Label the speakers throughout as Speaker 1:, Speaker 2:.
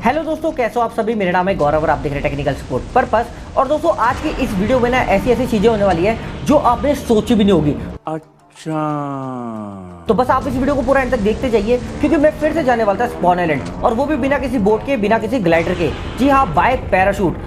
Speaker 1: Hello दोस्तों, कैसे हो आप सभी। मेरा नाम है गौरव और आप देख रहे हैं टेक्निकल सपोर्ट पर्पस। और दोस्तों आज की इस वीडियो में ना ऐसी ऐसी चीजें होने वाली है जो आपने सोची भी नहीं होगी।
Speaker 2: अच्छा,
Speaker 1: तो बस आप इस वीडियो को पूरा एंड तक देखते जाइए, क्योंकि मैं फिर से जाने वाला था स्पॉन आइलैंड, और वो भी बिना किसी बोट के, बिना किसी ग्लाइडर के। जी हाँ, बाय पैराशूट।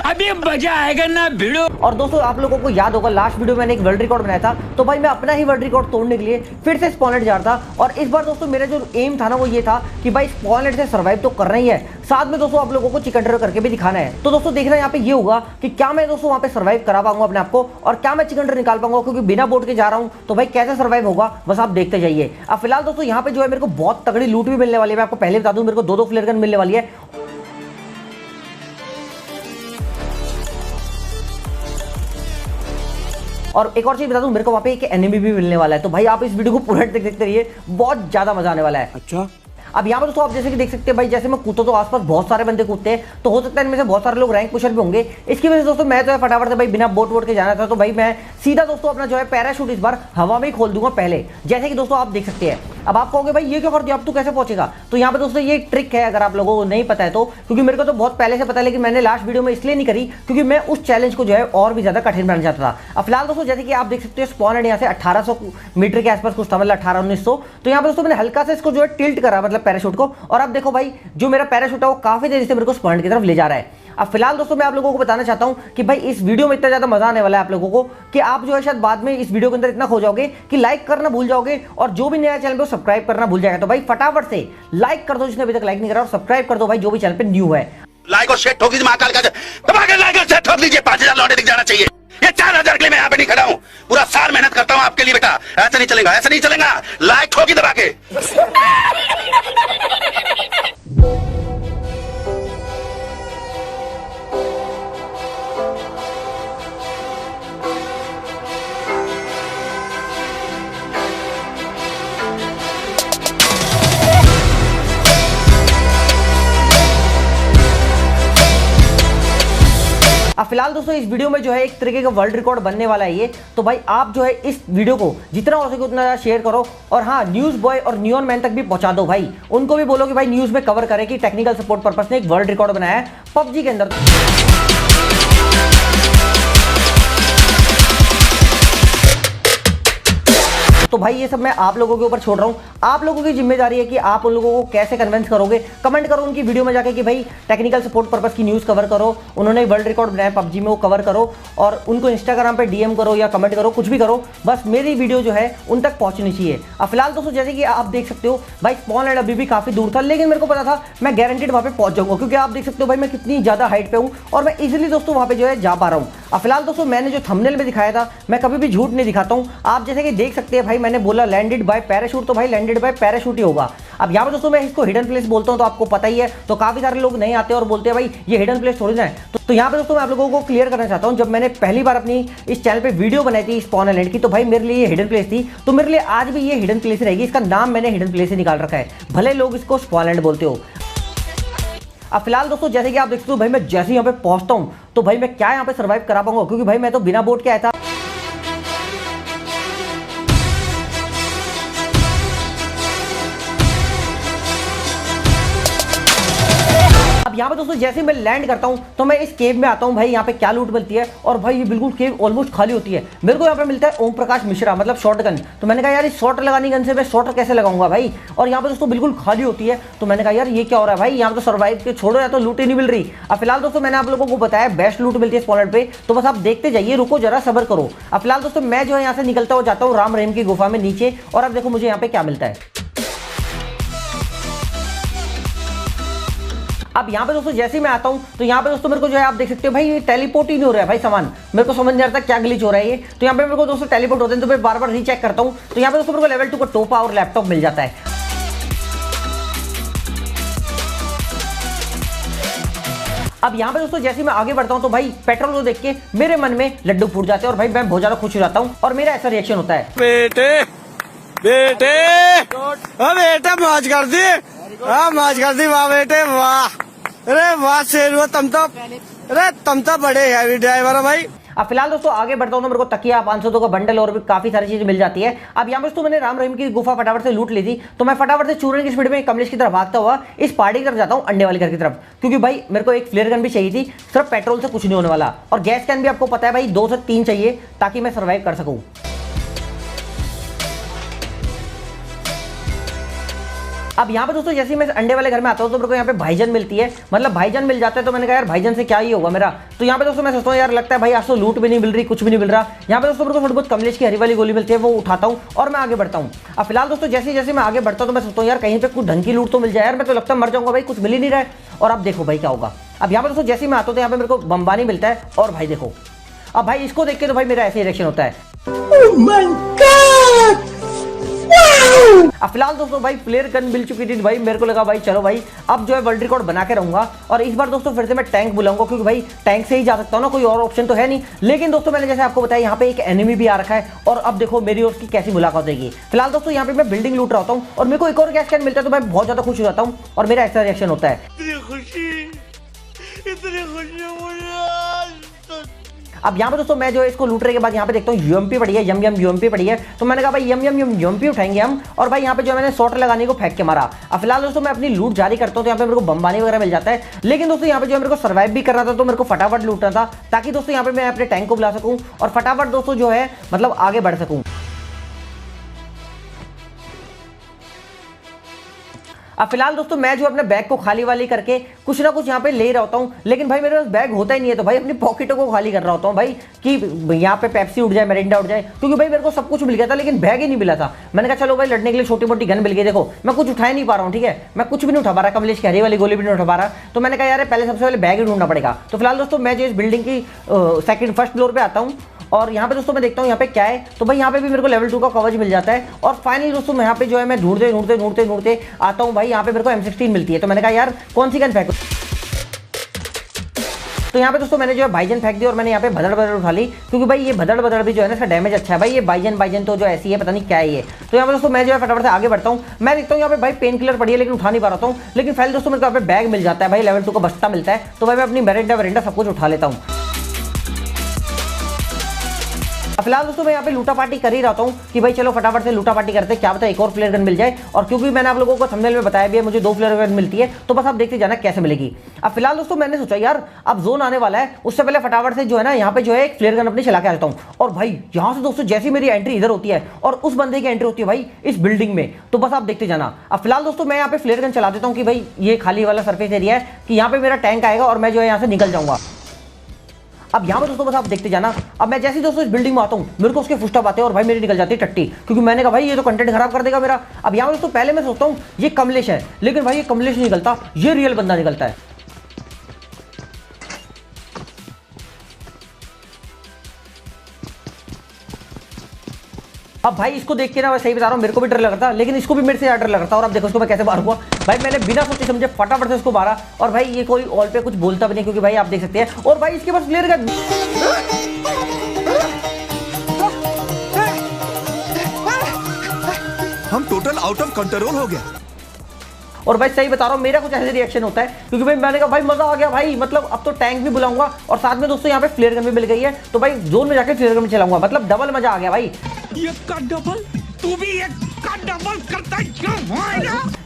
Speaker 2: अभी मजा आएगा ना भिड़ो।
Speaker 1: और दोस्तों आप लोगों को याद होगा लास्ट वीडियो मैंने एक वर्ल्ड रिकॉर्ड बनाया था, तो भाई मैं अपना ही वर्ल्ड रिकॉर्ड तोड़ने के लिए फिर से स्पॉन आइलैंड जा रहा था। और इस बार दोस्तों मेरा जो एम था ना वो ये था कि भाई स्पॉन आइलैंड से सर्वाइव तो करना ही है, साथ में दोस्तों आप लोगों को चिकन डिनर करके भी दिखाना है। तो दोस्तों देखना यहाँ पे ये होगा कि क्या मैं दोस्तों वहाँ पे सर्वाइव करा पाऊंगा अपने आपको, और क्या मैं चिकन डिनर निकाल पाऊंगा, क्योंकि बिना बोट के जा रहा हूँ। तो भाई कैसे सर्वाइव होगा बस आप देखते जाइए। अब फिलहाल दोस्तों यहाँ पे जो है मेरे को बहुत तगड़ी लूट भी मिलने वाली है। मैं आपको पहले बता दूं, मेरे को दो फ्लेयर गन मिलने वाली है। और एक और चीज बता दूं, मेरे को वहां पे एक एनिमी भी मिलने वाला है। तो भाई आप इस वीडियो को पूरा तक देखते रहिए, बहुत ज्यादा मजा आने वाला है।
Speaker 2: अच्छा,
Speaker 1: अब यहाँ पर दोस्तों आप जैसे कि देख सकते हैं भाई, जैसे मैं कूदता तो आसपास बहुत सारे बंदे कूदते हैं, तो हो सकता है इनमें से बहुत सारे लोग रैंक पुशर भी होंगे। इसकी वजह से दोस्तों मैं जो है फटाफट से भाई बिना बोट वोट के जाना था, तो भाई मैं सीधा दोस्तों अपना जो है पैराशूट इस बार हवा में ही खोल दूंगा पहले, जैसे कि दोस्तों आप देख सकते हैं। अब आप कहोगे भाई ये क्यों कर दिया, अब तू कैसे पहुंचेगा। तो यहाँ पे दोस्तों ये ट्रिक है, अगर आप लोगों को नहीं पता है तो, क्योंकि मेरे को तो बहुत पहले से पता है, लेकिन मैंने लास्ट वीडियो में इसलिए नहीं करी क्योंकि मैं उस चैलेंज को जो है और भी ज्यादा कठिन बनाना चाहता था। अब फिलहाल दोस्तों जैसे कि आप देख सकते हो स्पॉन आइलैंड यहाँ से 1800 मीटर के आसपास कुछ था, मतलब 1800-1900। तो यहाँ पे दोस्तों मैंने हल्का से इसको जो है टिल्ट करा, मतलब पैराशूट को, और अब देखो भाई जो मेरा पैराशूट है वो काफी देर से मेरे को स्पॉन की तरफ ले जा रहा है। अब फिलहाल दोस्तों मैं आप लोगों को बताना चाहता हूं कि भाई इस वीडियो में इतना ज्यादा मजा आने वाला है आप लोगों को कि आप जो है शायद बाद में इस वीडियो के अंदर इतना खो जाओगे कि लाइक करना भूल जाओगे, और जो भी नया चैनल पे सब्सक्राइब करना भूल जाएगा। तो भाई फटाफट से लाइक कर दो जिसने अभी तक लाइक नहीं करा, और सब्सक्राइब कर दो भाई जो भी चैनल पे न्यू है।
Speaker 3: लाइक और शेयर ठोक दीजिए, महाकाल का दबा के लाइक और शेयर ठोक दीजिए। 5000 लौटे दिख जाना चाहिए। ये 4000 के लिए मैं यहाँ पे नहीं खड़ा हूँ, पूरा साल मेहनत करता हूँ आपके लिए बेटा। ऐसा नहीं चलेगा, ऐसा नहीं चलेगा। लाइक ठोकी दबा के।
Speaker 1: अब फिलहाल दोस्तों इस वीडियो में जो है एक तरीके का वर्ल्ड रिकॉर्ड बनने वाला है ये। तो भाई आप जो है इस वीडियो को जितना हो सके उतना शेयर करो, और हाँ न्यूज बॉय और नियॉन मैन तक भी पहुंचा दो भाई। उनको भी बोलो कि भाई न्यूज में कवर करें कि टेक्निकल सपोर्ट पर्पस ने एक वर्ल्ड रिकॉर्ड बनाया है पबजी के अंदर। तो भाई ये सब मैं आप लोगों के ऊपर छोड़ रहा हूं, आप लोगों की जिम्मेदारी है कि आप उन लोगों को कैसे कन्विंस करोगे। कमेंट करो उनकी वीडियो में जाके कि भाई टेक्निकल सपोर्ट पर्पस की न्यूज़ कवर करो, उन्होंने वर्ल्ड रिकॉर्ड बनाया पबजी में वो कवर करो, और उनको इंस्टाग्राम पे डीएम करो या कमेंट करो, कुछ भी करो, बस मेरी वीडियो जो है उन तक पहुंचनी चाहिए। अब फिलहाल दोस्तों जैसे कि आप देख सकते हो भाई स्पॉन आइलैंड अभी भी काफी दूर था, लेकिन मेरे को पता था मैं गारंटेड वहां पे पहुंच जाऊंगा, क्योंकि आप देख सकते हो भाई मैं कितनी ज्यादा हाइट पे हूं, और मैं इजिली दोस्तों वहां पे जो है जा पा रहा हूं। अब फिलहाल दोस्तों मैंने जो थंबनेल में दिखाया था, मैं कभी भी झूठ नहीं दिखाता हूं। आप जैसे कि देख सकते हैं भाई मैंने बोला लैंडेड बाय पैराशूट, तो भाई लैंडेड बाय पैराशूट ही होगा। अब यहाँ पे दोस्तों मैं इसको हिडन प्लेस बोलता हूँ, तो आपको पता ही है, तो काफी सारे लोग नहीं आते और बोलते हैं भाई ये हिडन प्लेस थोड़ी ना है। तो यहाँ पे दोस्तों मैं आप लोगों को क्लियर करना चाहता हूँ, जब मैंने पहली बार अपनी इस चैनल पे वीडियो बनाई थी स्पॉन आइलैंड की, तो भाई मेरे लिए ये हिडन प्लेस थी, तो मेरे लिए आज भी ये हिडन प्लेस रहेगी। इसका नाम मैंने हिडन प्लेस ही निकाल रखा है, भले लोग इसको स्पॉन आइलैंड बोलते हो। अब फिलहाल दोस्तों जैसे कि आप देखते हो भाई मैं जैसे यहाँ पे पहुंचता हूँ तो भाई मैं क्या यहाँ पे सर्वाइव करा पाऊंगा, क्योंकि भाई मैं तो बिना बोट के आया था। अब यहाँ पे दोस्तों जैसे मैं लैंड करता हूँ तो मैं इस केव में आता हूँ। भाई यहाँ पे क्या लूट मिलती है, और भाई ये बिल्कुल केव ऑलमोस्ट खाली होती है। मेरे को यहाँ पे मिलता है ओम प्रकाश मिश्रा, मतलब शॉर्ट गन। तो मैंने कहा यार इस शॉर्ट लगानी गन से मैं शॉर्ट कैसे लगाऊंगा भाई, और यहाँ पे दोस्तों बिल्कुल खाली होती है। तो मैंने कहा यार ये क्या हो रहा है भाई, यहाँ पे तो सर्वाइव के छोड़ो या तो लूट ही नहीं मिल रही। अब फिलहाल दोस्तों मैंने आप लोगों को बताया बेस्ट लूट मिलती है स्पॉन आइलैंड पे, तो बस आप देखते जाइए, रुको जरा सब्र करो। अब फिलहाल दोस्तों मैं जो है यहाँ से निकलता हुआ जाता हूँ राम रहीम की गुफा में नीचे, और अब देखो मुझे यहाँ पे क्या मिलता है। अब यहाँ पे दोस्तों जैसे ही मैं आता हूँ तो यहाँ पे दोस्तों मेरे को जो है आप देख सकते हो भाई ये टेलीपोर्ट ही नहीं हो रहा है भाई सामान। मेरे को समझ नहीं आता क्या ग्लिच हो रहा है ये। तो यहाँ पे मेरे को दोस्तों टेलीपोर्ट होते हैं, तो मैं बार बार रीचेक करता हूँ। तो यहाँ पे दोस्तों मेरे को लेवल 2 का टोपा और लैपटॉप मिल जाता है। अब यहाँ पे दोस्तों जैसे मैं आगे बढ़ता हूँ तो भाई पेट्रोल को देख के मेरे मन में लड्डू फूट जाते हैं, और भाई मैं बहुत ज्यादा खुश हो जाता हूँ, और मेरा ऐसा रिएक्शन होता है।
Speaker 2: बेटे बेटे बेटे मौज कर दी, मौज कर दी, वाह बेटे वाह, अरे वाह शेर हुआ तुम तो, अरे तुम तो बड़े हैवी ड्राइवर हो भाई।
Speaker 1: अब फिलहाल दोस्तों आगे बढ़ता हूं तो मेरे को तकिया 500 का बंडल और भी काफी सारी चीजें मिल जाती है। अब यहाँ पर दोस्तों मैंने राम रहीम की गुफा फटाफट से लूट ली थी, तो मैं फटाफट से चूरन की स्पीड में कमलेश की तरफ भागता हुआ इस पहाड़ी की तरफ जाता हूँ, अंडे वाले घर की तरफ, क्योंकि भाई मेरे को एक फ्लेयर गन भी चाहिए थी, सिर्फ पेट्रोल से कुछ नहीं होने वाला, और गैस कैन भी आपको पता है भाई 2 से 3 चाहिए ताकि मैं सर्वाइव कर सकूं। अब यहाँ पे दोस्तों जैसे ही मैं अंडे वाले घर में आता हूँ तो मेरे को यहाँ पे भाईजान मिलती है, मतलब भाईजान मिल जाता है। तो मैंने कहा यार भाईजान से क्या ही होगा मेरा। तो यहाँ पे दोस्तों मैं सोचता हूँ यार लगता है भाई आज तो लूट भी नहीं मिल रही, कुछ भी नहीं मिल रहा। यहाँ पे दोस्तों मेरे को थोड़ी बहुत कमलेश की हरी वाली गोली मिलती है, वो उठाता हूँ और मैं आगे बढ़ता हूँ। अब फिलहाल दोस्तों जैसे जैसे मैं आगे बढ़ता हूँ तो मैं सोचता हूँ यार कहीं पे कुछ ढंग की लूट तो मिल जाए यार, मैं तो लगता है मर जाऊंगा भाई, कुछ मिल ही नहीं रहा है। और अब देखो भाई क्या होगा। अब यहाँ पे दोस्तों जैसे ही मैं आता हूँ तो यहाँ पे मेरे को बम्बानी मिलता है, और भाई देखो अब भाई इसको देख के तो भाई मेरा ऐसे रिएक्शन होता है। अब फिलहाल दोस्तों भाई फ्लेयर गन मिल चुकी थी भाई, मेरे को लगा भाई चलो भाई अब जो है वर्ल्ड रिकॉर्ड बना के रहूंगा, और इस बार दोस्तों फिर से मैं टैंक बुलाऊंगा, क्योंकि भाई टैंक से ही जा सकता हूं ना, कोई और ऑप्शन तो है नहीं। लेकिन दोस्तों मैंने जैसे आपको बताया यहाँ पे एक एनिमी भी आ रखा है, और अब देखो मेरी और उसकी कैसी मुलाकात होगी। फिलहाल दोस्तों यहाँ पे मैं बिल्डिंग लूट रहा होता हूँ और मेरे को एक और गैस कैन मिलता है, तो मैं बहुत ज्यादा खुश हो जाता हूँ और मेरा ऐसा रिएक्शन होता है। अब यहाँ पे दोस्तों मैं जो है इसको लूटने के बाद यहाँ पे देखता हूँ यूएमपी पड़ी है, यम यूएमपी पड़ी है। तो मैंने कहा भाई यम यूएमपी उठाएंगे हम, और भाई यहाँ पे जो है मैंने शॉट लगाने को फेंक के मारा। अब फिलहाल दोस्तों मैं अपनी लूट जारी करता हूँ, तो यहाँ पे मेरे को बम्बानी वगैरह मिल जाता है। लेकिन दोस्तों यहाँ पे जो है मेरे को सर्वाइव भी करना था, तो मेरे को फटाफट लूटना था, ताकि दोस्तों यहाँ पे मैं अपने टैंक को बुला सकूँ और फटाफट दोस्तों जो है मतलब आगे बढ़ सकूँ। अब फिलहाल दोस्तों मैं जो अपने बैग को खाली वाली करके कुछ ना कुछ यहाँ पे ले रहा होता हूँ, लेकिन भाई मेरे पास बैग होता ही नहीं है। तो भाई अपनी पॉकेटों को खाली कर रहा होता हूँ भाई, कि यहाँ पे पेप्सी उठ जाए, मिरिंडा उठ जाए, क्योंकि भाई मेरे को सब कुछ मिल गया था लेकिन बैग ही नहीं मिला था। मैंने कहा चलो भाई लड़ने के लिए छोटी मोटी गन मिल गई। देखो मैं कुछ उठा ही नहीं पा रहा हूँ, ठीक है, मैं कुछ भी नहीं उठा पा रहा, कमलेश की हरी वाली गोली भी नहीं उठा पा रहा। तो मैंने कहा यार पहले सबसे पहले बैग ही ढूंढना पड़ेगा। तो फिलहाल दोस्तों मैं जो इस बिल्डिंग की फर्स्ट फ्लोर पर आता हूँ, और यहाँ पे दोस्तों मैं देखता हूँ यहाँ पे क्या है। तो भाई यहाँ पे भी मेरे को लेवल 2 का कवच मिल जाता है। और फाइनली दोस्तों मैं यहाँ पे जो है मैं ढूंढते आता हूँ भाई, यहाँ पे मेरे को M16 मिलती है। तो मैंने कहा यार कौन सी गन फेंकूं। तो यहाँ पे दोस्तों मैंने जो है भाईजान फेंक दी, और मैंने यहाँ पे भदड़ उठा ली, क्योंकि भाई ये भदड़ भी जो है ना इसका डैमेज अच्छा है भाई। ये भाईजान तो जो ऐसी है पता नहीं क्या है ये। तो यहाँ पे दोस्तों मैं जो है फटाफट से आगे बढ़ता हूँ। मैं देखता हूँ यहाँ पे भाई पेन किलर पड़ी है, लेकिन उठा नहीं पा रहा हूँ। लेकिन फाइनली दोस्तों मेरे को यहाँ पे बैग मिल जाता है भाई, लेवल 2 का बस्ता मिलता है। तो भाई मैं अपनी मिरिंडा सब कुछ उठा लेता हूँ। फिलहाल दोस्तों मैं यहाँ पे लूटा पार्टी कर ही रहता हूँ कि भाई चलो फटाफट से लूटा पार्टी करते हैं, क्या पता एक और फ्लेयर गन मिल जाए। और क्योंकि मैंने आप लोगों को थंबनेल में बताया भी है मुझे 2 फ्लेयर गन मिलती है, तो बस आप देखते जाना कैसे मिलेगी। अब फिलहाल दोस्तों मैंने सोचा यार अब जोन आने वाला है, उससे पहले फटाफट से जो है ना यहाँ पे जो है एक फ्लेयर गन अपनी चला के आ जाता हूँ। और भाई यहाँ से दोस्तों जैसी मेरी एंट्री इधर होती है और उस बंदे की एंट्री होती है भाई इस बिल्डिंग में, तो बस आप देखते जाना। अब फिलहाल दोस्तों मैं यहाँ पे फ्लेयर गन चला देता हूँ कि भाई ये खाली वाला सरफेस एरिया है, कि यहाँ पे मेरा टैंक आएगा और मैं जो है यहाँ से निकल जाऊंगा। अब यहाँ पे दोस्तों बस आप देखते जाना। अब मैं जैसे दोस्तों इस बिल्डिंग में आता हूँ मेरे को उसके फुटस्टेप आते हैं और भाई मेरी निकल जाती है टट्टी, क्योंकि मैंने कहा भाई ये तो कंटेंट खराब कर देगा मेरा। अब यहाँ पे दोस्तों पहले मैं सोचता हूँ ये कमलेश है, लेकिन भाई ये कमलेश नहीं निकलता, ये रियल बंदा निकलता है। अब भाई इसको देख के ना मैं सही बता रहा हूँ मेरे को भी डर लग रहा था, लेकिन इसको भी मेरे से डर लग रहा था। और अब देखो इसको मैं कैसे मारूंगा भाई, मैंने बिना सोचे समझे फटाफट से इसको मारा। और भाई ये कोई ऑल पे कुछ बोलता भी नहीं, क्योंकि भाई आप देख सकते हैं। और भाई इसके पास फ्लेयर गन,
Speaker 4: हम टोटल आउट ऑफ कंट्रोल हो गया।
Speaker 1: और भाई सही बता रहा हूँ मेरा कुछ ऐसे रिएक्शन होता है, क्योंकि भाई मैंने कहा भाई मजा आ गया भाई, मतलब अब तो टैंक भी बुलाऊंगा और साथ में दोस्तों यहाँ पे फ्लेयर गन भी मिल गई है। तो भाई जोन में जाकर फ्लेयर गन चलाऊंगा, मतलब डबल मजा आ गया भाई।
Speaker 4: तू भी एक का डबल करता है क्यों?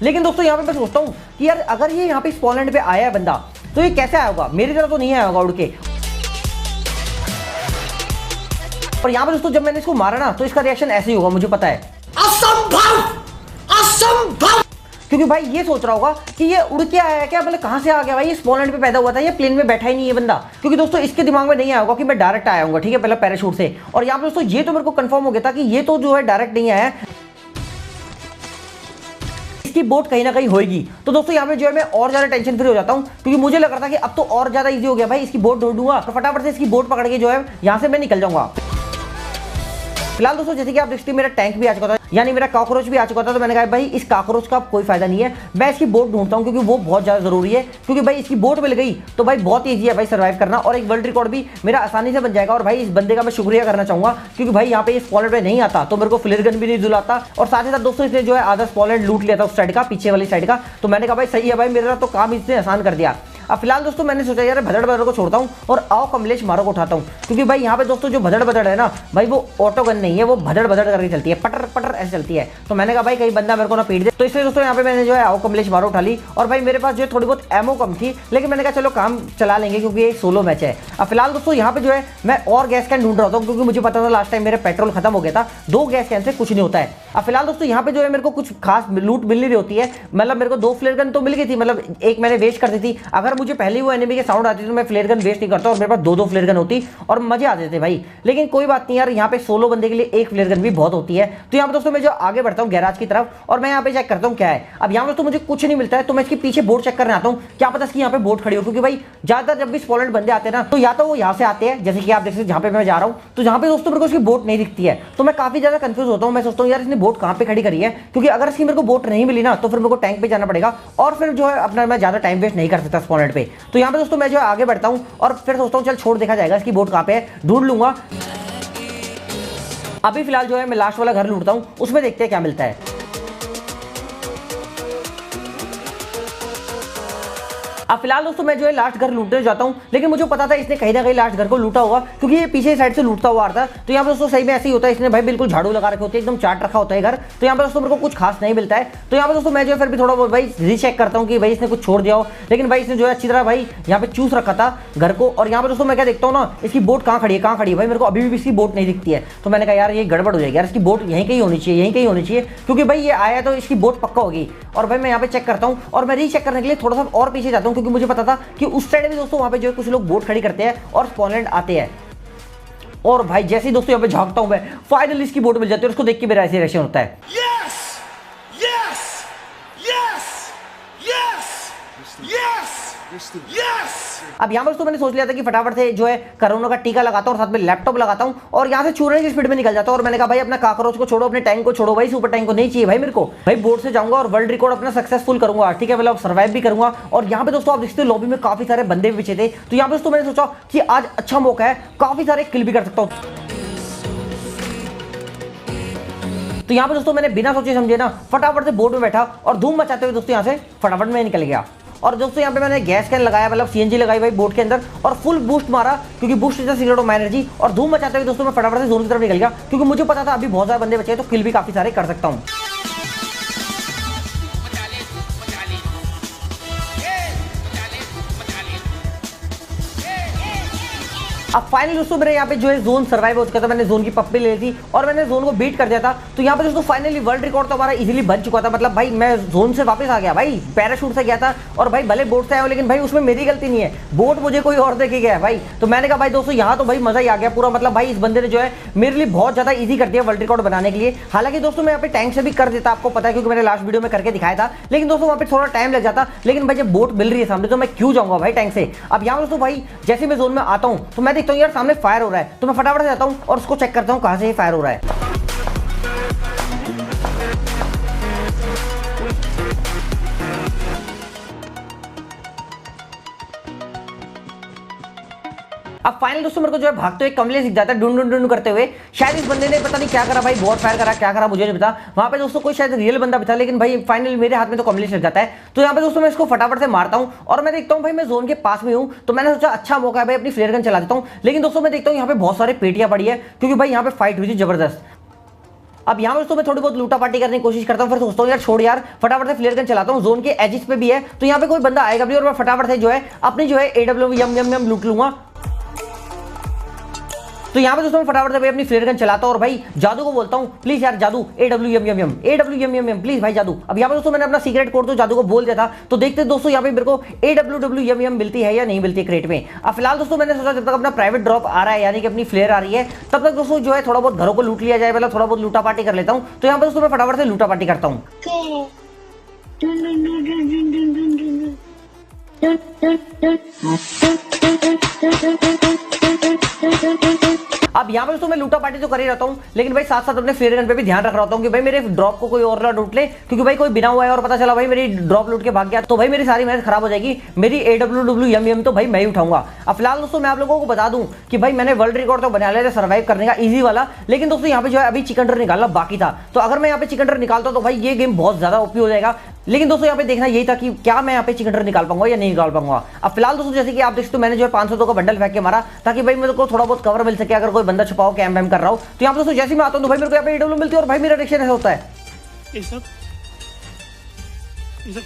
Speaker 1: लेकिन दोस्तों यहाँ पे मैं सोचता हूँ कि यार अगर ये यहाँ पे स्पॉनलैंड पे आया है बंदा, तो ये कैसे आया होगा, मेरी तरह तो नहीं आया होगा उड़ के। और यहाँ पे दोस्तों जब मैंने इसको मारा ना, तो इसका रिएक्शन ऐसे ही होगा, मुझे पता है। असंभव, क्योंकि भाई ये सोच रहा होगा कि ये उड़ के आया है क्या, मतलब कहां से आ गया भाई, ये स्पॉनलैंड पे पैदा हुआ था, ये प्लेन में बैठा ही नहीं है बंदा। क्योंकि दोस्तों इसके दिमाग में नहीं आया होगा कि मैं डायरेक्ट आया हूँ, ठीक है, पहले पैराशूट से। और यहाँ पे दोस्तों ये तो मेरे को कंफर्म हो गया था कि ये तो जो है डायरेक्ट नहीं आया है, इसकी बोट कहीं ना कहीं होगी। तो दोस्तों यहाँ पे जो है मैं और ज्यादा टेंशन फ्री हो जाता हूँ, क्योंकि मुझे लग रहा था कि अब तो और ज्यादा इजी हो गया भाई, इसकी बोट ढूंढूंगा तो फटाफट से इसकी बोट पकड़ के जो है यहाँ से मैं निकल जाऊंगा। फिलहाल दोस्तों जैसे कि आप देखते हैं मेरा टैंक भी आ चुका था, यानी मेरा कॉकरोच भी आ चुका था। तो मैंने कहा भाई इस कॉकरोच का कोई फायदा नहीं है, मैं इसकी बोट ढूंढता हूं, क्योंकि वो बहुत ज्यादा जरूरी है। क्योंकि भाई इसकी बोट मिल गई तो भाई बहुत ईजी है भाई सर्वाइव करना, और एक वर्ल्ड रिकॉर्ड भी मेरा आसानी से बन जाएगा। और भाई इस बंदे का मैं शुक्रिया करना चाहूंगा, क्योंकि भाई यहाँ पे इस स्पॉनलैंड पे नहीं आता तो मेरे को फ्लेयर गन भी नहीं दिलाता। और साथ ही साथ दोस्तों इसने जो है आधा स्पॉनलैंड लूट लिया था उस साइड का, पीछे वाली साइड का। तो मैंने कहा भाई सही है भाई, मेरा तो काम इसने आसान कर दिया। अब फिलहाल दोस्तों मैंने सोचा यार भदड़ भदड़ को छोड़ता हूँ और आओ कमलेश मारो को उठाता हूँ, क्योंकि भाई यहाँ पे दोस्तों जो भदड़ भदड़ है ना भाई वो ऑटो गन नहीं है, वो भदड़ भदड़ करके चलती है, पटर पटर ऐसे चलती है। तो मैंने कहा भाई कहीं बंदा मेरे को ना पीट दे, तो इसलिए दोस्तों यहाँ पे मैंने जो है आओ कमलेश मारो उठा ली। और भाई मेरे पास जो है थोड़ी बहुत एमओ कम थी, लेकिन मैंने कहा चलो काम चला लेंगे क्योंकि ये सोलो मैच है। अब फिलहाल दोस्तों यहाँ पे जो है मैं और गैस कैन ढूंढ रहा था, क्योंकि मुझे पता था लास्ट टाइम मेरा पेट्रोल खत्म हो गया था, 2 गैस कैन से कुछ नहीं होता है। अब फिलहाल दोस्तों यहाँ पे जो है मेरे को कुछ खास लूट मिल नहीं रही होती है, मतलब मेरे को 2 फ्लेयर गन तो मिल गई थी, मतलब एक मैंने वेस्ट कर दी थी। अगर मुझे पहले वो एनिमी के साउंड आती तो मैं फ्लेयर गन वेस्ट नहीं करता और मेरे पास 2 फ्लेयर गन होती और मजे आते थे भाई। लेकिन कोई बात नहीं यार, यहाँ पे सोलो बंदे के लिए 1 फ्लेयर गन भी बहुत होती है। तो यहाँ पे दोस्तों मैं जो आगे बढ़ता हूँ गैराज की तरफ और मैं यहाँ पे चेक करता हूँ क्या है। अब यहाँ पे दोस्तों मुझे कुछ नहीं मिलता है, तो मैं इसके पीछे बोट चेक करने आता हूँ, क्या पता इसकी यहाँ पे बोट खड़ी हो, क्योंकि भाई ज्यादातर जब भी स्पॉलेंट बंदे आते हैं ना तो या तो वो यहाँ से आते हैं, जैसे कि आप देख सकते हैं जहाँ पे मैं जा रहा हूँ, तो जहाँ पे दोस्तों मेरे को उसकी बोट नहीं दिखती है, तो मैं काफी ज्यादा कंफ्यूज होता हूँ। मैं सोचता हूँ यार इसने बोट कहाँ पे खड़ी करी है, क्योंकि अगर इसकी मेरे को बोट नहीं मिली ना तो फिर मेरे को टैंक पे जाना पड़ेगा और फिर जो है अपना मैं ज्यादा टाइम वेस्ट नहीं कर सकता स्पॉनेट पे। तो यहाँ पे दोस्तों मैं जो है आगे बढ़ता हूँ और फिर सोचता हूँ चल छोड़ देखा जाएगा इसकी बोट कहाँ पे है, ढूंढ लूंगा। अभी फिलहाल जो है मैं लास्ट वाला घर लूटता हूँ, उसमें देखते हैं क्या मिलता है। अब फिलहाल दोस्तों मैं जो है लास्ट घर लूटने जाता हूं, लेकिन मुझे पता था इसने कहीं ना कहीं लास्ट घर को लूटा होगा, क्योंकि ये पीछे साइड से लूटता हुआ आता है। तो यहाँ पे दोस्तों सही में ऐसे ही होता है, इसने भाई बिल्कुल झाड़ू लगा रखे होते हैं, एकदम चाट रखा होता है घर। तो यहाँ पे दोस्तों मेरे को कुछ खास नहीं मिलता है। तो यहाँ पे दोस्तों मैं जो है फिर भी थोड़ा बहुत भाई रीचेक करता हूँ कि भाई इसने कुछ छोड़ दिया हो, लेकिन भाई इसने जो है अच्छी तरह भाई यहाँ पे चूस रखा था घर को। और यहाँ पे दोस्तों मैं क्या देखता हूँ ना, इसकी बोट कहाँ खड़ी है भाई, मेरे को अभी भी इसकी बोट नहीं दिखती है। तो मैंने कहा यार ये गड़बड़ हो जाएगी यार, इसकी बोट यहीं कहीं होनी चाहिए, यहीं कहीं होनी चाहिए, क्योंकि भाई ये आया तो इसकी बोट पक्का होगी। और भाई मैं यहाँ पे चेक करता हूँ और मैं रीचेक करने के लिए थोड़ा सा और पीछे जाता हूँ, क्योंकि मुझे पता था कि उस साइड भी दोस्तों वहां पे जो है कुछ लोग बोट खड़ी करते हैं और स्पॉनलैंड आते हैं। और भाई जैसे ही दोस्तों यहाँ पे झांकता हूं मैं, फाइनली इसकी बोट मिल जाती है और उसको देख के मेरा ऐसे रिएक्शन होता है।
Speaker 4: Yes! Yes! Yes! Yes! Yes! Yes!
Speaker 1: अब यहाँ पर दोस्तों मैंने सोच लिया था कि फटाफट से जो है कोरोना का टीका लगाता हूँ और साथ में लैपटॉप लगाता हूँ और यहाँ से छूने की स्पीड में निकल जाता हूँ। और मैंने कहा भाई अपना काकरोच को छोड़ो, अपने टैंक को छोड़ो भाई, सुपर टैंक को नहीं चाहिए भाई मेरे को। भाई बोट से जाऊंगा और वर्ल्ड रिकॉर्ड अपना सक्सेसफुल करूंगा, ठीक है, मतलब सर्वाइव भी करूंगा। और यहाँ पे दोस्तों आप देखते हो लॉबी में काफी सारे बंदे भी पीछे थे, तो यहाँ पे दोस्तों मैंने सोचा कि आज अच्छा मौका है, काफी सारे किल भी कर सकता हूँ। तो यहाँ पे दोस्तों मैंने बिना सोचे समझे ना फटाफट से बोट में बैठा और धूम मचाते हुए दोस्तों यहाँ से फटाफट में निकल गया। और दोस्तों यहाँ पे मैंने गैस कैन लगाया, मतलब सीएनजी लगाई भाई बोट के अंदर और फुल बूस्ट मारा, क्योंकि boost is the secret of my energy. और धूम मचाते हुए दोस्तों मैं फटाफट से जोन की तरफ निकल गया, क्योंकि मुझे पता था अभी बहुत सारे बंदे बचे हैं तो किल भी काफी सारे कर सकता हूँ। अब फाइनली दोस्तों मेरे यहाँ पे जो है जोन सर्वाइव हो चुका था, मैंने जोन की पप्पी ले ली थी और मैंने जोन को बीट कर दिया था। तो यहाँ पे दोस्तों फाइनली वर्ल्ड रिकॉर्ड तो हमारा इजीली बन चुका था, मतलब भाई मैं जोन से वापस आ गया भाई, पैराशूट से गया था और भाई भले बोट से आया हूं, लेकिन भाई उसमें मेरी गलती नहीं है, बोट मुझे कोई और देके गया है भाई। तो मैंने कहा भाई दोस्तों यहाँ तो भाई मजा ही आ गया पूरा, मतलब भाई इस बंदे ने जो है मेरे लिए बहुत ज्यादा ईजी कर दिया वर्ल्ड रिकॉर्ड बनाने के लिए। हालांकि दोस्तों मैं यहाँ पे टैंक से भी कर देता, आपको पता है क्योंकि मैंने लास्ट वीडियो में करके दिखाया था, लेकिन दोस्तों वहाँ पे थोड़ा टाइम लग जाता। लेकिन भाई जब बोट मिल रही है सामने तो मैं क्यों जाऊंगा भाई टैंक से। अब यहाँ दोस्तों भाई जैसे मैं जोन में आता हूँ तो मैं देखता हूँ यार सामने फायर हो रहा है, तो मैं फटाफट से जाता हूं और उसको चेक करता हूं कहां से फायर हो रहा है। अब फाइनल दोस्तों मेरे को जो है भागते हुए कमलेश दिख जाता है ढूंढ करते हुए। शायद इस बंदे ने पता नहीं क्या करा भाई, बहुत फायर करा, क्या करा मुझे नहीं पता। वहां पे दोस्तों कोई शायद रियल बंदा भी था, लेकिन भाई फाइनली मेरे हाथ में तो कमलेश लग जाता है। तो यहाँ पे दोस्तों मैं इसको फटाफट से मारता हूँ और मैं देखता हूँ भाई मैं जोन के पास में हूँ, तो मैंने सोचा अच्छा मौका है भाई अपनी फ्लेयर गन चला देता हूँ। लेकिन दोस्तों मैं देखता हूँ यहाँ पे बहुत सारे पेटियां पड़ी है, क्योंकि भाई यहाँ पे फाइट हुई थी जबरदस्त। अब यहाँ पर तो मैं थोड़ी बहुत लूटा पार्टी करने की कोशिश करता हूँ, फिर सोचता हूँ यार छोड़ यार फटाफट से फ्लेयर गन चलाता हूँ, जोन के एजिस पे भी है तो यहाँ पे कोई बंदा आएगा भी और मैं फटाफट से जो है अपनी जो है AWM लूट लूंगा। तो यहाँ पे दोस्तों मैं फटाफट से भाई अपनी फ्लेयर गन चलाता हूँ और भाई जादू को बोलता हूँ प्लीज यार जादू AWM प्लीज भाई जादू। अब यहाँ पे दोस्तों मैंने अपना सीक्रेट कोड तो जादू को बोल दिया था, तो देखते दोस्तों यहाँ पे मेरे को AWM मिलती है या नहीं मिलती क्रेट में। अब फिलहाल दोस्तों मैंने सोचा जब तक अपना प्राइवेट ड्रॉप आ रहा है यानी कि अपनी फ्लेयर आ रही है तब तक दोस्तों जो है थोड़ा बहुत घरों को लूट लिया जाए, मतलब थोड़ा बहुत लूटा पार्टी कर लेता हूँ। तो यहाँ पे दोस्तों मैं फटाफट से लूटा पार्टी करता हूँ। अब यहाँ पर तो मैं लूटा पार्टी तो कर ही रहता हूँ, लेकिन भाई साथ साथ अपने फ्लेयर गन पे भी ध्यान रख रहा हूँ कि भाई मेरे ड्रॉप को कोई और ना लूट ले, क्योंकि भाई कोई बिना हुआ है और पता चला भाई मेरी ड्रॉप लूट के भाग गया तो भाई मेरी सारी मेहनत खराब हो जाएगी। मेरी AWM तो भाई मैं ही उठाऊंगा। अब फिलहाल दोस्तों मैं आप लोगों को बता दूं कि भाई मैंने वर्ल्ड रिकॉर्ड तो बना लिया था सर्वाइव करने का इजी वाला, लेकिन दोस्तों यहाँ पे जो है अभी चिकन डिनर निकालना बाकी था। तो अगर मैं यहाँ पे चिकन डिनर निकालता तो भाई ये गेम बहुत ज्यादा ओपी हो जाएगा। लेकिन दोस्तों यहाँ पे देखना यही था कि क्या मैं यहाँ पे चिकन डिनर निकाल पाऊंगा या नहीं निकाल पाऊंगा। अब फिलहाल दोस्तों जैसे कि आप देख सकते हो मैंने जो है 500 का बंडल फेंक के मारा ताकि भाई मेरे को थोड़ा बहुत कवर मिल सके अगर कोई बंदा छुपाओ कैम वैम कर रहा हो। तो यहाँ पे दोस्तों जैसे मैं आता हूँ तो भाई मेरे को यहाँ पे एडब्ल्यू मिलती है और भाई मेरा रिएक्शन ऐसा होता है।
Speaker 4: ये सब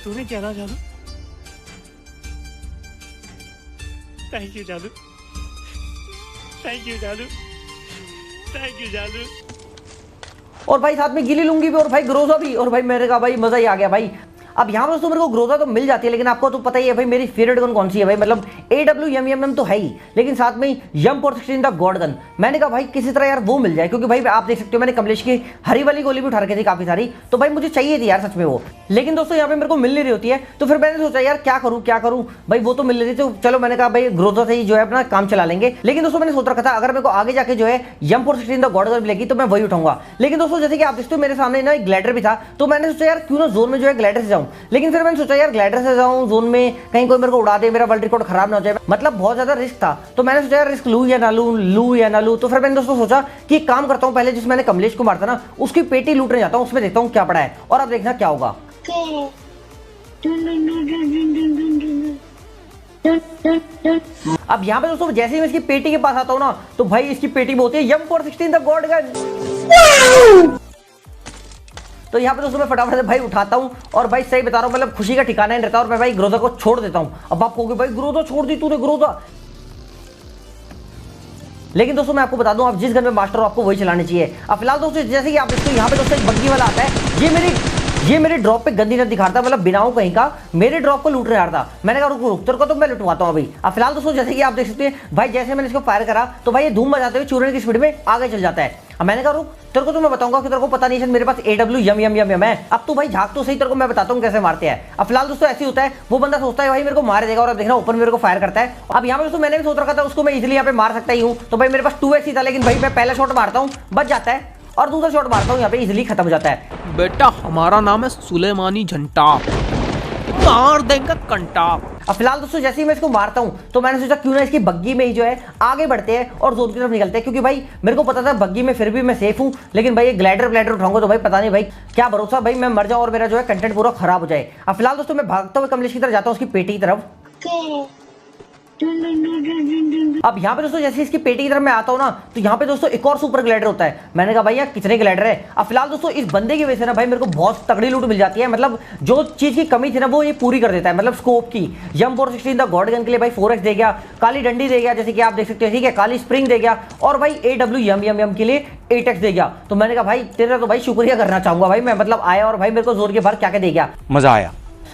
Speaker 4: तूने क्या ना जादू। थैंक यू जादू, थैंक यू जादू, थैंक यू जादू।
Speaker 1: और भाई साथ में गिली लूंगी भी और भाई ग्रोजा भी। और भाई मेरे का भाई मजा ही आ गया भाई। अब यहाँ पर दोस्तों मेरे को ग्रोजा तो मिल जाती है लेकिन आपको तो पता ही है भाई मेरी फेवरेट गन कौन सी है भाई, मतलब AWM तो है ही लेकिन साथ में M416 द गॉड गन। मैंने कहा भाई किसी तरह यार वो मिल जाए क्योंकि भाई आप देख सकते हो मैंने कमलेश की हरी वाली गोली भी उठा रखी थी काफी सारी, तो भाई मुझे चाहिए थी यार सच में वो। लेकिन दोस्तों यहाँ पे मेरे को मिल नहीं रही होती है तो फिर मैंने सोचा यार क्या करूँ भाई, वो तो मिल रही थी तो चलो मैंने कहा भाई ग्रोजा से ही जो है अपना काम चला लेंगे। लेकिन दोस्तों मैंने सोच रखा था अगर मेरे को आगे जाके जो है M416 द गॉड गन मिलेगी तो मैं वही उठाऊंगा। लेकिन दोस्तों जैसे कि आप देखते हो मेरे सामने ना एक ग्लाइडर भी था तो मैंने सोचा यार क्यों ना जोन में जो है ग्लाइडर से जाऊं। लेकिन फिर मैंने सोचा यार ग्लाइडर से जाऊं जोन में कहीं कोई मेरे को उड़ा दे, मेरा वर्ल्ड रिकॉर्ड खराब ना हो जाए, मतलब बहुत ज्यादा रिस्क था। तो मैंने सोचा यार रिस्क लूं या ना लूं। तो फिर मैंने दोस्तों सोचा कि एक काम करता हूं पहले जिस मैंने कमलेश को मारता ना उसकी पेटी लूटने जाता हूं, उसमें देखता हूं क्या पड़ा है और अब देखना क्या होगा। अब यहाँ पे दोस्तों जैसे ही मैं इसकी पेटी के पास आता हूँ ना तो भाई इसकी पेटी में होती है M416 द गॉड गन। तो यहाँ पे दोस्तों मैं फटाफट से भाई उठाता हूँ और भाई सही बता रहा हूँ मतलब खुशी का ठिकाना नहीं रहता और मैं भाई ग्रोजा को छोड़ देता हूँ। अब आप कहोगे भाई ग्रोजा छोड़ दी तूने ग्रोजा, लेकिन दोस्तों मैं आपको बता दूं आप जिस गन में मास्टर हो आपको वही चलानी चाहिए। अब फिलहाल दोस्तों जैसे कि आप देखते हो यहाँ पे दोस्तों एक बग्गी वाला आता है, ये मेरे ड्रॉप पे गंदी नजर दिखाता मतलब बिनाऊ कहीं का मेरे ड्रॉप को लूटने आ रहा था। मैंने कहा रुक तेरे को तो मैं लुटवाता हूँ अभी। अब फिलहाल दोस्तों जैसे कि आप देख सकते हैं भाई जैसे मैंने इसको फायर करा तो भाई ये धूम बजाते हुए चूरन की स्पीड में आगे चल जाता है। अब मैंने कहा रुक तेरे को तो मैं बताऊंगा कि तेरे को पता नहीं है मेरे पास AWM है। अब तू भाई झाक तो सही, तेरे को मैं बताता हूँ कैसे मारते हैं। अब फिलहाल दोस्तों ऐसे होता है वो बंदा सोचता है भाई मेरे को मार देगा और अब देखना ऊपर मेरे को फायर करता है। अब यहाँ पे दोस्तों मैंने भी सोच रखा था उसको मैं इजीली यहाँ पे मार सकता ही हूँ तो भाई मेरे पास 2x ही था, लेकिन भाई मैं पहला शॉट मारता हूँ बच जाता है और दूसरा शॉट मारता हूँ यहाँ पे इजीली खत्म हो जाता है।
Speaker 5: बेटा हमारा नाम है सुलेमानी झंटा, मार देंगे कंटा।
Speaker 1: अब फिलहाल दोस्तों जैसे ही मैं इसको मारता हूं तो मैंने सोचा क्यों ना इसकी बग्गी में ही जो है आगे बढ़ते हैं और जोन की तरफ निकलते हैं, क्योंकि भाई मेरे को पता था बग्गी में फिर भी मैं सेफ हूं, लेकिन भाई ये ग्लाइडर उठाऊंगा तो भाई पता नहीं भाई क्या भरोसा भाई मैं मर जाऊं और मेरा जो है कंटेंट पूरा खराब हो जाए। अब फिलहाल दोस्तों मैं भागता हुए कमलेश की तरफ जाता हूं उसकी पेटी की तरफ। अब यहाँ पे दोस्तों जैसे इसकी पेटी की तरफ मैं आता हूँ ना तो यहाँ पे दोस्तों एक और सुपर ग्लाइडर होता है। मैंने कहा भाई यार कितने ग्लाइडर है। अब फिलहाल दोस्तों इस बंदे की वजह से ना भाई मेरे को बहुत तगड़ी लूट मिल जाती है, मतलब जो चीज की कमी थी ना वो ये पूरी कर देता है, मतलब स्कोप की। M416 द गॉड गन के लिए भाई 4x दे गया, काली डंडी दे गया जैसे कि आप देख सकते हो, ठीक है, काली स्प्रिंग दे गया और भाई AWM के लिए 8x दे गया। तो मैंने कहा भाई तेरा तो भाई शुक्रिया करना चाहूंगा भाई मैं, मतलब आया और भाई मेरे को जोर के भर क्या क्या दे गया,
Speaker 2: मजा आया।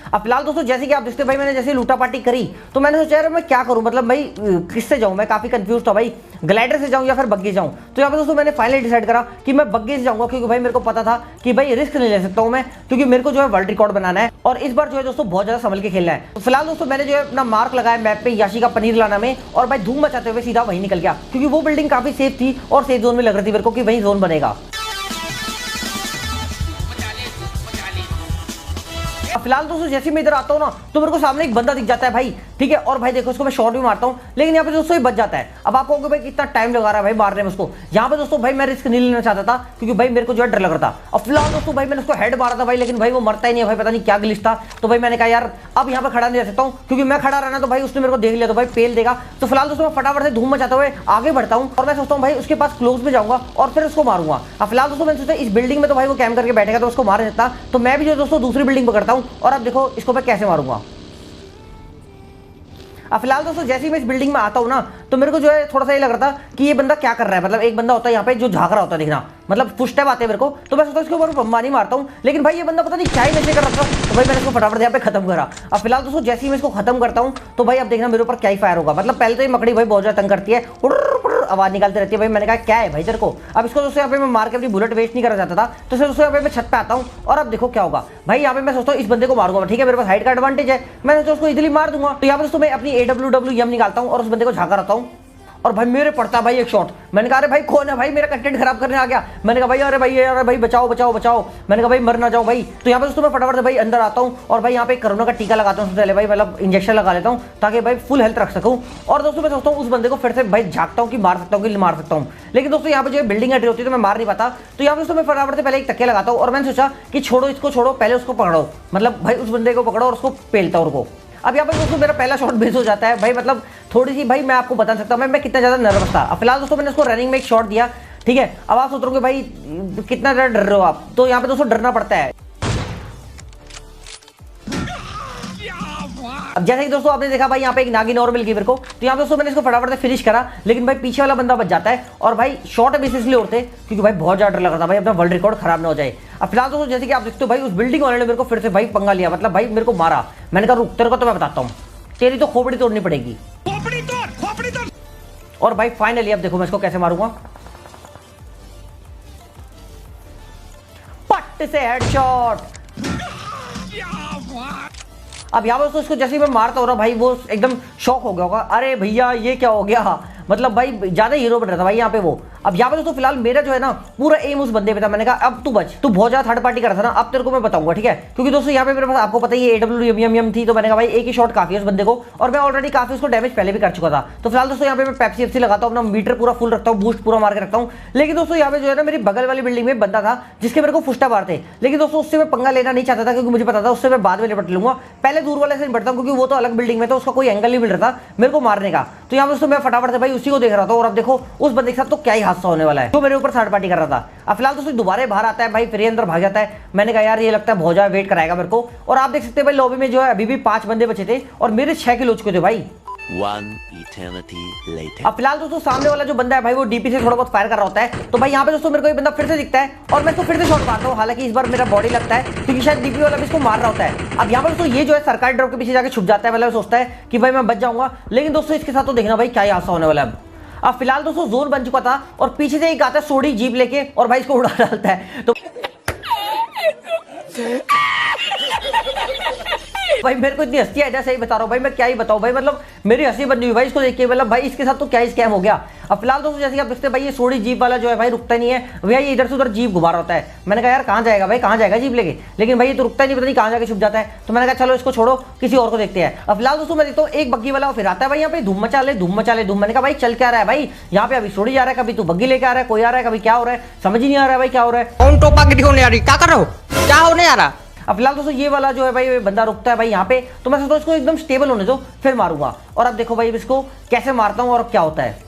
Speaker 1: अब फिलहाल दोस्तों जैसे कि आप देखते हो भाई मैंने जैसे लूटा पार्टी करी तो मैंने सोचा यार मैं क्या करूं, मतलब भाई किससे जाऊं, मैं काफी कंफ्यूज था भाई ग्लाइडर से जाऊं या फिर बग्गी जाऊं। तो यहाँ पे दोस्तों मैंने फाइनली डिसाइड करा कि मैं बग्गी से जाऊंगा, क्योंकि भाई मेरे को पता था कि भाई रिस्क नहीं ले सकता हूं मैं, क्योंकि मेरे को जो है वर्ल्ड रिकॉर्ड बनाना है और इस बार जो है दोस्तों बहुत ज्यादा संभल के खेलना है। तो फिलहाल दोस्तों मैंने जो है अपना मार्क लगाया मैप पे याशी का पनीर लाना में और भाई धूम मचाते हुए सीधा वहीं निकल गया, क्योंकि वो बिल्डिंग काफी सेफ थी और सेफ जोन में लग रही थी मेरे को कि वहीं जोन बनेगा। फिलहाल दोस्तों जैसे मैं इधर आता हूँ ना तो मेरे को सामने एक बंदा दिख जाता है भाई, ठीक है, और भाई देखो उसको मैं शॉट भी मारता हूँ लेकिन यहाँ पे दोस्तों ये बच जाता है। अब आप कहोगे भाई कितना टाइम लगा रहा है भाई मारने में उसको। यहाँ पे दोस्तों भाई मैं रिस्क नहीं लेना चाहता था क्योंकि भाई मेरे को जो है डर लग रहा था। और फिलहाल दोस्तों भाई मैंने उसको हेड मारा था भाई, लेकिन भाई वो मरता ही नहीं है भाई, पता नहीं क्या ग्लिच था। तो भाई मैंने कहा यार अब यहाँ पे खड़ा नहीं रह सकता हूँ, क्योंकि मैं खड़ा रहना तो भाई उसने मेरे को देख लिया तो भाई पेल देगा। तो फिलहाल दोस्तों मैं फटाफट से धूम मचाते हुए आगे बढ़ता हूँ और मैं सोचता हूँ भाई उसके पास क्लोज में जाऊंगा और फिर उसको मारूंगा। अब फिलहाल दोस्तों मैंने सोचा इस बिल्डिंग में तो भाई वो कैम करके बैठेगा तो उसको मार नहीं सकता, तो मैं भी जो दोस्तों दूसरी बिल्डिंग पकड़ता हूँ और अब देखो इसको मैं कैसे मारूंगा। अब फिलहाल दोस्तों जैसे ही मैं इस बिल्डिंग में आता हूँ ना तो मेरे को जो है थोड़ा सा ये लग रहा था कि ये बंदा क्या कर रहा है, मतलब एक बंदा होता है यहाँ पे जो झाँक रहा होता है, देखना मतलब फुट स्टेप आते हैं मेरे को, तो मैं सोचता हूँ इसके ऊपर बम्बा नहीं मारता हूँ, लेकिन भाई ये बंदा पता नहीं क्या ही नशे कर रहा था। तो भाई मैंने इसको फटाफट यहाँ पे खत्म करा। अब फिलहाल दोस्तों जैसे ही मैं इसको खत्म करता हूँ तो भाई अब देखना मेरे ऊपर क्या ही फायर होगा। मतलब पहले तो ये मकड़ी भाई बहुत ज्यादा तंग करती है, आवाज निकालती रहती है भाई। मैंने कहा क्या है भाई तेरे को। अब इसको दोस्तों यहाँ पे मैं मार के अपनी बुलेट वेस्ट नहीं करना चाहता था, तो फिर दोस्तों यहाँ पे मैं छत पे आता हूँ और अब देखो क्या होगा भाई। यहाँ पे मैं सोचता हूँ इस बंदे को मारूंगा, ठीक है, मेरे पास हाइट का एडवांटेज है, मैं सोचता हूँ उसको इजीली मार दूंगा। तो यहाँ पे दोस्तों मैं अपनी AWM निकालता हूँ और उस बंदे को झाँका रहता हूँ और भाई मेरे पड़ता भाई एक शॉट। मैंने कहा अरे भाई कौन है भाई, मेरा कंटेंट खराब करने आ गया। मैंने कहा भाई अरे भाई बचाओ बचाओ बचाओ। मैंने कहा भाई मर ना जाओ भाई। तो यहाँ पे दोस्तों मैं फटाफट से भाई अंदर आता हूँ और भाई यहाँ पे कोरोना का टीका लगाता हूँ सबसे पहले भाई, मतलब इंजेक्शन लगा लेता हूँ ताकि भाई फुल हेल्थ रख सकूँ। और दोस्तों मैं सोचता हूँ उस बंदे को फिर से भाई झाँकता हूँ कि मार सकता हूँ कि मार सकता हूँ, लेकिन दोस्तों यहाँ पे जो बिल्डिंग एंट्री होती है तो मैं मार नहीं पाता। तो यहाँ पे दोस्तों मैं फटाफट से पहले एक तकिया लगाता हूँ और मैंने सोचा कि छोड़ो इसको, छोड़ो पहले उसको पकड़ो, मतलब भाई उस बंदे को पकड़ो और उसको पेलता हूँ उनको। अब यहाँ पर दोस्तों मेरा पहला शॉट मिस हो जाता है भाई, मतलब थोड़ी सी भाई मैं आपको बता सकता हूँ मैं कितना ज़्यादा नर्वस था। अब फिलहाल दोस्तों मैंने उसको रनिंग में एक शॉट दिया, ठीक है। अब आप सोच रहे हो कि भाई कितना ज़्यादा डर रहे हो आप, तो यहाँ पे दोस्तों डरना पड़ता है। अब जैसे कि दोस्तों आपने देखा भाई यहाँ पे एक नागिन और मिल गई मेरे को, तो यहाँ पे दोस्तों मैंने इसको फटाफट से फिनिश करा, लेकिन भाई पीछे वाला बंदा बच जाता है और भाई शॉट मिस इसलिए होते क्योंकि भाई बहुत ज्यादा डर लग रहा था भाई अपना वर्ल्ड रिकॉर्ड खराब ना हो जाए। अब फिलहाल दोस्तों जैसे कि आप देखते हो भाई उस बिल्डिंग वाले ने मेरे को फिर से भाई पंगा लिया, मतलब भाई मेरे को मारा। मैंने कहा रुक तेरे को तो मैं बताता हूँ, तेरी तो खोपड़ी तोड़नी पड़ेगी।
Speaker 4: खोपड़ी तोड़।
Speaker 1: और भाई फाइनली अब देखो मैं इसको कैसे मारूंगा, पट से हेडशॉट। अब यहाँ पर उसको जैसे ही मैं मारता हो रहा भाई वो एकदम शॉक हो गया होगा, अरे भैया ये क्या हो गया, मतलब भाई ज्यादा हीरो बन रहा था भाई यहाँ पे वो। अब यहाँ पे दोस्तों फिलहाल मेरा जो है ना पूरा एम उस बंदे पे था। मैंने कहा अब तू बच, तू बहुत ज्यादा थर्ड पार्टी कर रहा था ना, अब तेरे को मैं बताऊंगा, ठीक है। क्योंकि दोस्तों यहाँ पे मेरे पास आपको पता ही AWM थी, तो मैंने कहा भाई एक ही शॉट काफी है उस बंदे को, और मैं ऑलरेडी काफी उसको डैमेज पहले भी कर चुका था। तो फिलहाल दोस्तों यहाँ पे मैं पेप्सी एफसी लगाता हूँ, अपना मीटर पूरा फुल रखता हूँ, बूस्ट पूरा मार के रखता हूँ। लेकिन दोस्तों यहाँ पे जो है ना मेरी बगल वाली बिल्डिंग में बंदा था जिसके मेरे को फुस्टा मार थे, लेकिन दोस्तों उससे मैं पंगा लेना नहीं चाहता था क्योंकि मुझे पता था उससे मैं बाद में निपट लूंगा। पहले दूर वाले से निपटता हूँ क्योंकि वो तो अलग बिल्डिंग में था, उसका कोई एंगल नहीं मिल रहा था मेरे को मारने का। तो यहाँ पे दोस्तों मैं फटाफट से भाई उसी को देख रहा था और अब देखो उस बंदे के साथ तो क्या ही हादसा होने वाला है, तो मेरे ऊपर थर्ड पार्टी कर रहा था। अब फिलहाल दोस्तों दोबारा बाहर आता है भाई, फिर अंदर भाग जाता है। मैंने कहा यार ये लगता है बहुत ज्यादा वेट कराएगा मेरे को, और आप देख सकते हैं भाई लॉबी में जो है अभी भी 5 बंदे बचे थे और मेरे 6 किल हो चुके थे भाई।
Speaker 3: One eternity later.
Speaker 1: अब फिलहाल दोस्तों सामने वाला जो बंदा है भाई वो डीपी से थोड़ा बहुत फायर कर रहा होता है, तो भाई यहाँ पे दोस्तों मेरे को ये बंदा फिर से दिखता है और मैं इसको फिर से शॉट मारता हूँ। हालांकि इस बार मेरा बॉडी लगता है क्योंकि शायद डीपी वाला भी इसको मार रहा होता है। अब यहाँ पर दोस्तों ये जो है सरकारी ड्रॉप के पीछे जाके छुप जाता है, मतलब सोचता है कि भाई मैं बच जाऊंगा, लेकिन दोस्तों इसके साथ तो देखना भाई क्या हादसा होने वाला है। अब फिलहाल दोस्तों जोन बन चुका था और पीछे से एक आता है सोडी जीप लेके और भाई इसको उड़ा डालता है। तो भाई मेरे को इतनी हंसी है, सही बता रहा हूँ भाई, मैं क्या ही बताऊँ भाई, मतलब मेरी हंसी बन हुई भाई इसको देख के, मतलब भाई इसके साथ तो क्या ही स्कैम हो गया। अब फिलहाल दोस्तों जैसे कि आप देखते हैं भाई ये सोडी जीप वाला जो है भाई रुकता नहीं है भैया, ये इधर से उधर जीप घुमा रहा होता है। मैंने कहा यार कहाँ जाएगा भाई, कहाँ जाएगा जीप लेके, लेकिन भाई ये तो रुकता नहीं, पता नहीं कहाँ जाके छुप जाता है। तो मैंने कहा चलो इसको छोड़ो किसी और को देखते हैं। अब फिलहाल दोस्तों मैं देखता हूँ एक बग्गी वाला फिर आता है भाई यहाँ पे, धूम मचा ले धूम मचा ले धूम। मैंने कहा भाई चल क्या रहा है भाई यहाँ पे, अभी सोडी जा रहा है, कभी तू बग्गी लेके आ रहा है, कोई आ रहा है, कभी क्या हो रहा है, समझ ही नहीं आ रहा है भाई क्या हो रहा है।
Speaker 5: कौन टोपा गिरी होने आ रही, क्या कर रहे हो, क्या होने आ रहा।
Speaker 1: अब फिलहाल दोस्तों ये वाला जो है भाई बंदा रुकता है भाई यहाँ पे, तो मैं सोचता हूँ इसको एकदम स्टेबल होने दो फिर मारूंगा। और अब देखो भाई इसको कैसे मारता हूँ और क्या होता है।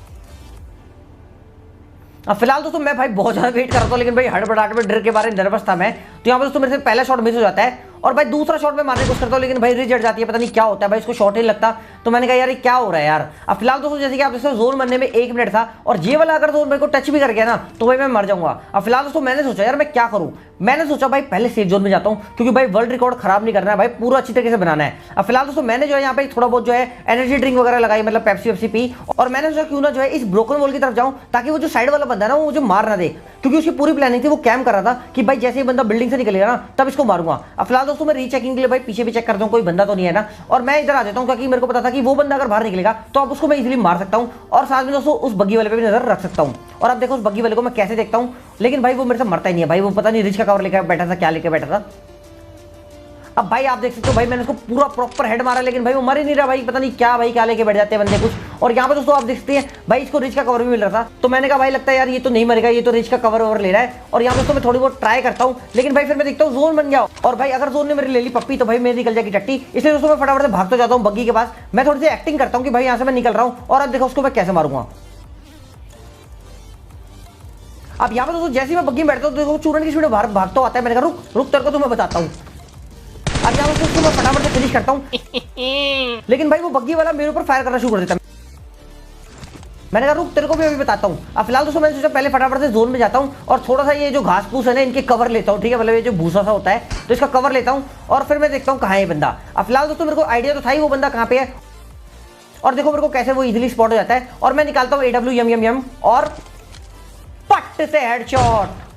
Speaker 1: अब फिलहाल दोस्तों मैं भाई बहुत ज्यादा वेट कर रहा था, लेकिन भाई हड़बड़ाहट में डर के बारे में नर्वस था मैं। तो यहाँ पे दोस्तों मेरे से पहला शॉट मिस हो जाता है और भाई दूसरा शॉट में मारने की कोशिश करता हूँ, लेकिन भाई रिजल्ट जाती है, पता नहीं क्या होता है भाई, इसको शॉट ही लगता। तो मैंने कहा यार ये क्या हो रहा है यार। अब फिलहाल दोस्तों जैसे कि आप दोस्तों जोन बनने में 1 मिनट था और ये वाला अगर जोन मेरे को टच भी कर गया ना तो भाई मैं मर जाऊंगा। अब फिलहाल दोस्तों मैंने सोचा यार मैं क्या करूं, मैंने सोचा भाई पहले सेफ जोन में जाता हूं क्योंकि भाई वर्ल्ड रिकॉर्ड खराब नहीं करना है भाई, पूरा अच्छी तरीके से बनाना है। अब फिलहाल दोस्तों मैंने जो है यहाँ पे थोड़ा बहुत जो है एनर्जी ड्रिंक वगैरह लगाई, मतलब पेप्सी वेप्सी पी, और मैंने सोचा क्यों ना जो है इस ब्रोकन वॉल की तरफ जाऊं ताकि वो जो साइड वाला बंदा ना वो मुझे मार ना दे, क्योंकि उसकी पूरी प्लानिंग थी, वो कैम्प कर रहा था कि भाई जैसे ही बंदा बिल्डिंग से निकलेगा ना तब इसको मारूंगा। अब फिलहाल दोस्तों मैं रीचेकिंग के लिए भाई पीछे भी चेक करता हूँ कोई बंदा तो नहीं है ना, और मैं इधर आ जाता हूँ क्योंकि मेरे को पता था कि वो बंदा अगर बाहर निकलेगा तो अब उसको मैं इजीली मार सकता हूँ, और साथ में दोस्तों उस बग्गी वाले पे भी नजर रख सकता हूँ। और अब देखो उस बग्गी वाले को मैं कैसे देखता हूँ, लेकिन भाई वो मेरे से मरता ही नहीं है भाई, वो पता नहीं रिच का कवर लेकर बैठा था, क्या लेके बैठा था। अब भाई आप देख सकते हो भाई मैंने उसको पूरा प्रॉपर हेड मारा, लेकिन भाई वो मर ही नहीं रहा भाई, पता नहीं क्या भाई क्या लेके बैठ जाते हैं बंदे कुछ। और यहाँ पे दोस्तों आप देख सकते हैं भाई इसको रिच का कवर भी मिल रहा था, तो मैंने कहा भाई लगता है यार ये तो नहीं मरेगा, ये तो रिच का कवर ओवर ले रहा है। और यहाँ दोस्तों मैं थोड़ी बहुत ट्राई करता हूँ, लेकिन भाई फिर मैं देखता हूँ जोन बन गया, और भाई अगर जोन ने मेरी ले ली पप्पी तो भाई मेरी निकल जाएगी टट्टी, इसलिए दोस्तों मैं फटाफट से भागता जाता हूँ बग्गी के पास। मैं थोड़ी सी एक्टिंग करता हूँ कि भाई यहाँ से मैं निकल रहा हूँ, और अब देखो उसको मैं कैसे मारूंगा। अब यहाँ पे दोस्तों जैसे ही मैं बग्गी में बैठता हूँ देखो चूरन की स्पीड में भागता आता है। मैंने कहा रुक रुक तेरे को तो मैं बताता हूँ। अब यहाँ पे उसको मैं फटाफट से फिनिश करता हूँ, लेकिन भाई वो बग्गी वाला मेरे ऊपर फायर करना शुरू कर देता है। मैंने कहा रुक तेरे को भी अभी बताता हूँ। अब फिलहाल दोस्तों मैंने सोचा पहले फटाफट से जोन में जाता हूँ और थोड़ा सा ये जो घास फूस है ना इनके कवर लेता हूँ, ठीक है, मतलब ये जो भूसा सा होता है तो इसका कवर लेता हूँ, और फिर मैं देखता हूँ कहाँ है ये बंदा। अब फिलहाल दोस्तों मेरे को आइडिया तो था ही वो बंदा कहाँ पे है, और देखो मेरे को कैसे वो इजीली स्पॉट हो जाता है, और मैं निकालता हूँ AWM और पट से हेडशॉट।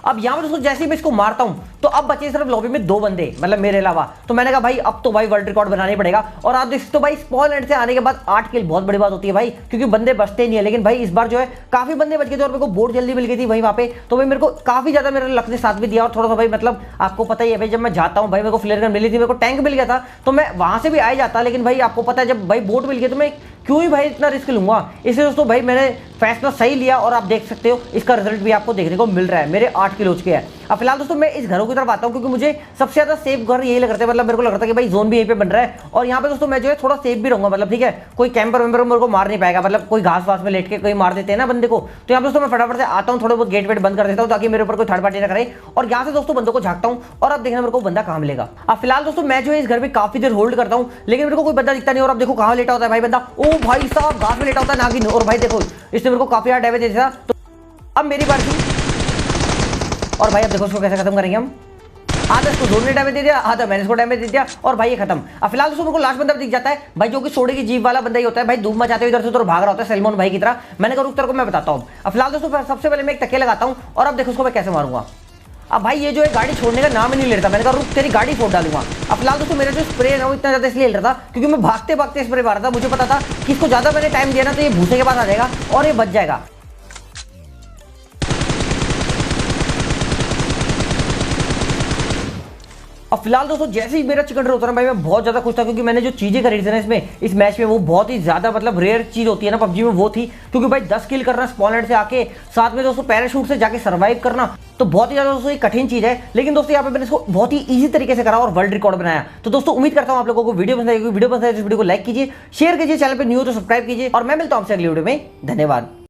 Speaker 1: अब यहाँ पर दोस्तों जैसे ही मैं इसको मारता हूँ तो अब बचे सिर्फ लॉबी में 2 बंदे, मतलब मेरे अलावा। तो मैंने कहा भाई अब तो भाई वर्ल्ड रिकॉर्ड बनाना ही पड़ेगा। और आप देख सकते हो भाई स्पॉन एंड से आने के बाद 8 किल बहुत बड़ी बात होती है भाई, क्योंकि बंदे बचते नहीं है। लेकिन भाई इस बार जो है काफी बंदे बच गए थे और मेरे को बोर्ड जल्दी मिल गई थी वहीं वहां पे। तो भाई मेरे को काफी ज्यादा मेरे लक ने साथ भी दिया। और थोड़ा सा भाई मतलब आपको पता ही है भाई, जब मैं जाता हूँ भाई मेरे को फ्लेयर गन मिली थी, मेरे को टैंक मिल गया था, तो मैं वहां से भी आ जाता। लेकिन भाई आपको पता है जब भाई बोट मिल गया तो मैं क्यों ही भाई इतना रिस्क लूंगा। इसलिए दोस्तों भाई मैंने फैसला सही लिया और आप देख सकते हो इसका रिजल्ट भी आपको देखने को मिल रहा है। मेरे 8 किलो हो चुके हैं। अब फिलहाल दोस्तों मैं इस घरों की तरफ आता हूं, क्योंकि मुझे सबसे ज्यादा सेफ घर यही लग रहा है। मतलब मेरे को लग रहा था कि भाई जोन भी यहीं पे बन रहा है और यहाँ पे दोस्तों मैं जो है थोड़ा सेफ भी रहूंगा। मतलब ठीक है, कोई कैंपर वेंपर मेरे को मार नहीं पाएगा। मतलब कोई घास वास में लेट के कोई मार देते हैं ना बंदे को। तो यहाँ दोस्तों मैं फटाफट से आता हूँ, थोड़ा बहुत गेट वेट बंद कर देता हूँ ताकि मेरे ऊपर कोई थर्ड पार्टी ना करे। और यहाँ से दोस्तों बंदों को झाँकता हूँ और अब देखना मेरे को बंदा कहाँ मिलेगा। अब फिलहाल दोस्तों मैं जो है इस घर में काफी देर होल्ड करता हूँ, लेकिन मेरे को कोई बंदा दिखता नहीं। और अब देखो कहाँ लेटा होता है भाई बंदा। ओ भाई साहब घास में लेटा होता है नागिन। और भाई देखो इसने मेरे को काफी ज्यादा डैमेज दिया। तो अब मेरी बार थी और भाई अब देखो इसको कैसे खत्म करेंगे हम। आधा इसको जोन ने डैमेज दे दिया, आधा मैंने इसको डैमेज दे दिया और भाई ये खत्म। अब फिलहाल दोस्तों मेरे को लास्ट बंदा दिख जाता है भाई, जो कि सोडे की जीप वाला बंदा ही होता है भाई। धूप मचाते हुए इधर से उधर भाग रहा होता है सलमान भाई की तरह। मैंने कहा रुक तेरे को मैं बताता हूँ। अब फिलहाल दोस्तों सबसे पहले मैं एक तकिया लगाता हूँ और अब देखो उसको मैं कैसे मारूंगा। अब भाई ये जो है गाड़ी छोड़ने का नाम ही नहीं लेता। मैंने कहा रुक तेरी गाड़ी फोड़ डालूंगा। अब फिलहाल दोस्तों मेरा जो स्प्रे है ना वो इतना ज्यादा इसलिए हिल रहा था क्योंकि मैं भागते भागते स्प्रे मार रहा था। मुझे पता था कि इसको ज्यादा मैंने टाइम दिया ना तो ये भूसे के पास आ जाएगा और ये बच जाएगा। अब फिलहाल दोस्तों जैसे ही मेरा चिकन डिनर होता है भाई मैं बहुत ज्यादा खुश था, क्योंकि मैंने जो चीजें खरीदी थी ना इसमें इस मैच में वो बहुत ही ज्यादा मतलब रेयर चीज होती है ना पबजी में वो थी। क्योंकि भाई 10 किल करना स्पॉनलेट से आके, साथ में दोस्तों पैराशूट से जाके सर्वाइव करना, तो बहुत ही ज्यादा दोस्तों ये कठिन चीज है। लेकिन दोस्तों यहाँ पे मैंने इसको बहुत ही ईजी तरीके से करा और वर्ल्ड रिकॉर्ड बनाया। तो दोस्तों उम्मीद करता हूँ आप लोगों को वीडियो पसंद आएगी। वीडियो पसंद आए तो वीडियो को लाइक कीजिए, शेयर कीजिए, चैनल पर न्यू तो सब्सक्राइब कीजिए और मैं मिलता हूँ आपसे अगली वीडियो में। धन्यवाद।